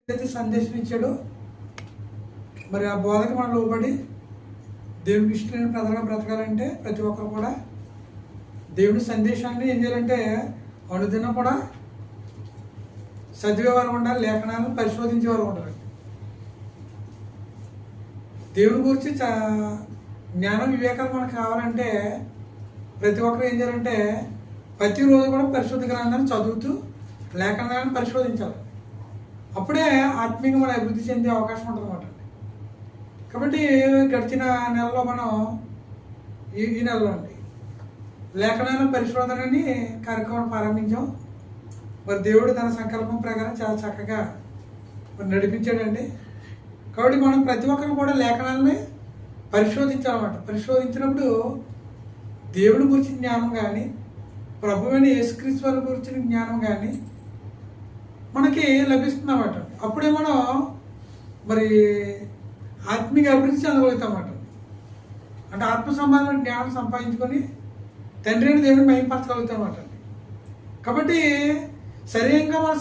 ఏదైతే సందేశం ఇచ్చాడో మరి ఆ బోధకు మనం లోబడి దేవుడికి ఇష్టమైన ప్రజలుగా బ్రతకాలంటే ప్రతి ఒక్కరు కూడా దేవుడి సందేశాన్ని ఏం చేయాలంటే అనుదినం కూడా చదివేవారు ఉండాలి, లేఖనాలను పరిశోధించేవారు ఉండాలి. దేవుడి గురించి జ్ఞానం వివేకాలు మనకు కావాలంటే ప్రతి ఒక్కరు ఏం చేయాలంటే ప్రతిరోజు కూడా పరిశుద్ధ గ్రంథాన్ని చదువుతూ లేఖనాలను పరిశోధించాలి. అప్పుడే ఆత్మీయంగా మనం అభివృద్ధి చెందే అవకాశం ఉంటుంది అన్నమాట. కాబట్టి గడిచిన నెలలో మనం ఈ నెలలో అండి లేఖనాల పరిశోధనని కార్యక్రమం ప్రారంభించాం. మరి దేవుడు తన సంకల్పం ప్రకారం చాలా చక్కగా మరి నడిపించాడండి. కాబట్టి మనం ప్రతి ఒక్కరు కూడా లేఖనాలని పరిశోధించాలన్నమాట. పరిశోధించినప్పుడు దేవుడి గురించి జ్ఞానం కానీ, ప్రభువైన యేసుక్రీస్తు వారి గురించిన జ్ఞానం కానీ మనకి లభిస్తుంది అన్నమాట. అప్పుడే మనం మరి ఆత్మీయ అభివృద్ధి చెందగలుగుతాం అన్నమాట. అంటే ఆత్మ సంబంధమైన జ్ఞానం సంపాదించుకొని తండ్రి అని దేవుడిని మహింపరచగలుగుతాం అన్నమాట. కాబట్టి సరిగ్గా మనం